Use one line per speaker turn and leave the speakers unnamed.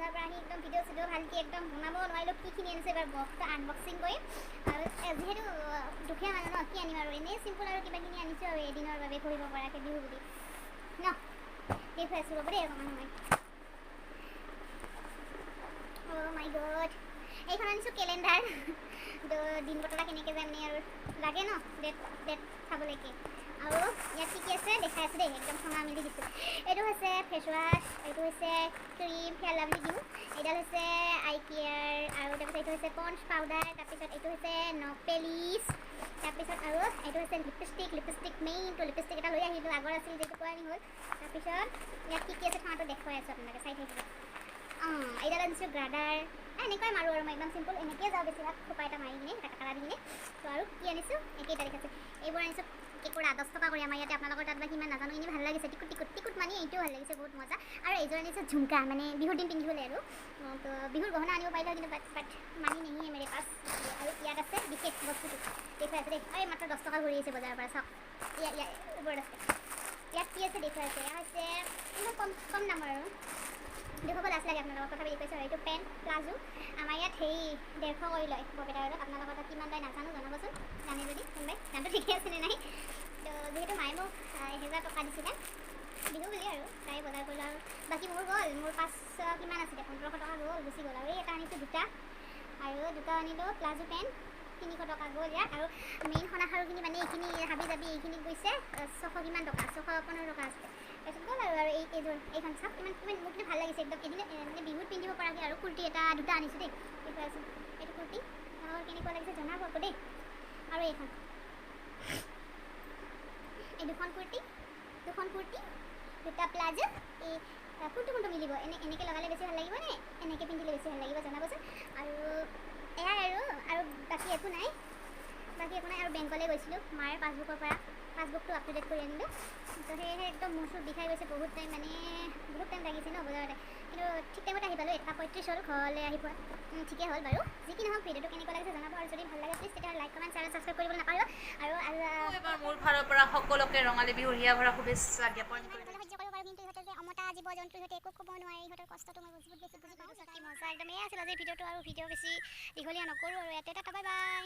বজাৰ পৰা আহি একদম ভিডিঅ' চিডিঅ' ভালকৈ একদম বনাব নোৱাৰিলোঁ কিখিনি আনিছোঁ এবাৰ বক্সটো আনবক্সিং কৰিম আৰু যিহেতু দুখীয়া মানুহ ন কি আনিম আৰু এনেই চিম্পুল আৰু কিবাখিনি আনিছোঁ আৰু এদিনৰ বাবে কৰিব পৰাকৈ বিহু বুলি ন দেখুৱাই আছোঁ ৰ'ব দেই অকণমান সময় অ' মাই গড এইখন আনিছোঁ কেলেণ্ডাৰ দিন বতৰা কেনেকৈ যায় মানে আৰু লাগে ন ডেট চাবলৈকে আৰু ইয়াত কি আছে দেখাই আছোঁ দেই একদম সোঙা মেলি দিছোঁ এইটো হৈছে ফেচ ৱাছ এইটো হৈছে ক্ৰীম ফেয়াৰ লাভলি দিওঁ এইডাল হৈছে আই কেয়াৰ আৰু তাৰপিছত এইটো হৈছে পণ্ডছ পাউডাৰ তাৰপিছত এইটো হৈছে নপেলিছ তাৰপিছত আৰু এইটো হৈছে লিপষ্টিক মেইনটো লিপষ্টিক এটা লৈ আহিলোঁ আগৰ আছিল যিটো পোৱানি হ'ল তাৰপিছত ইয়াত কি আছে ঠাইটো দেখুৱাই আছোঁ আপোনালোকে চাই থাকিব এইডাল আনিছোঁ গ্ৰাডাৰ এনেকুৱাই মাৰোঁ আৰু মই একদম চিম্পুল এনেকৈ যাওঁ বেছিভাগ খোপা এটা মাৰি কিনে এটা কাটা দি কিনে তো আৰু কি আনিছোঁ একেই তাৰিখ আছে এইবোৰ আনিছোঁ কেকুৰা 10 টকা কৰি আমাৰ ইয়াতে আপোনালোকৰ তাত বা কিমান নাজানো এনেই ভাল লাগিছে টিকুট মানে এইটোও ভাল লাগিছে বহুত মজা আৰু এইযোৰ আনিছোঁ ঝুমকা মানে বিহুৰ দিন পিন্ধিবলৈ আৰু তো বিহুৰ গহনা আনিব পাৰিলে কিন্তু বাট মানি নেহিয়ে মেৰে পাছ আৰু ইয়াত আছে বিশেষ বস্তুটো দেখুৱাই আছে দেই এই মাত্ৰ 10 টকা ঘূৰি আহিছে বজাৰৰ পৰা চাওক ইয়াত ওপৰত আছে ইয়াত কি আছে দেখুৱাই আছে এয়া হৈছে ইমান কম দামৰ আৰু দেখুৱাব লাজ লাগে আপোনালোকৰ কথা বুলি কৈছোঁ এইটো পেণ্ট প্লাজো আমাৰ ইয়াত 150 কৰি লয় বৰপেটাৰত আপোনালোকৰ তাত কিমান লয় নাজানো জনাবচোন জানে যদি কোনোবাই দামটো ঠিকে আছেনে নাই তো যিহেতু মায়ে মোক 1000 টকা দিছিলে বিহু বুলি আৰু তাই বজাৰ কৰিলোঁ আৰু বাকী মোৰ গ'ল মোৰ 5 কিমান আছিলে 1500 টকা গ'ল গুচি গ'ল আৰু এই এটা আনিছোঁ দুটা আনিলোঁ প্লাজো পেণ্ট 300 টকা গ'ল ইয়াত আৰু মেইন সনাসাৰুখিনি মানে এইখিনি হাবি জাবি এইখিনিত গৈছে 600 কিমান টকা 615 টকা আছে তাৰপিছত গ'ল আৰু এইখন চাওক কিমান মোক কিন্তু ভাল লাগিছে একদম এদিন মানে বিহুত পিন্ধিব পৰাকৈ আৰু কুৰ্তি দুটা আনিছোঁ দেই দেখুৱাই আছোঁ এইটো কুৰ্তি আৰু কেনেকুৱা লাগিছে জনাব আকৌ দেই আৰু এইখন এই দুখন কুৰ্তি দুটা প্লাজো এই কোনটো মিলিব এনেকৈ লগালে বেছি ভাল লাগিব নে এনেকৈ পিন্ধিলে বেছি ভাল লাগিব জনাবচোন আৰু এয়াই আৰু বাকী একো নাই আৰু বেংকলৈ গৈছিলোঁ মাৰ পাছবুকটো আপ টু ডেট কৰি আনিলোঁ তো সেয়েহে একদম মোৰ চুৰ বিষাই গৈছে বহুত টাইম লাগিছে ন বজাৰতে কিন্তু ঠিক টাইমত আহি পালোঁ 1:35 হ'ল ঘৰলৈ আহি পোৱা ঠিকেই হ'ল বাৰু যি কি নহওক ভিডিঅ'টো কেনেকুৱা লাগিছে জনাব আৰু যদি ভাল লাগে প্লিজ তেতিয়াহ'লে লাইক কমেণ্ট শ্বেয়াৰ ছাবস্ক্ৰাইব কৰিবলৈ নাপাৰিব আৰু
এবাৰ মোৰ ফালৰ পৰা সকলোকে ৰঙালী বিহুৰ হিয়া ভৰা শুভেচ্ছা জ্ঞাপন কৰিলোঁ
সহ্য কৰিব পাৰোঁ কিন্তু ইহঁতে যে অমতা জীৱ জন্তুৰ সৈতে একো ক'ব নোৱাৰে ইহঁতৰ কষ্টটো মই বহুত বেছি বুজি পাওঁ কি মজা একদম এই আছিল আজি ভিডিঅ'টো আৰু ভিডিঅ' বেছি দীঘলীয়া নকৰোঁ আৰু ইয়াতে এটা বাই বাই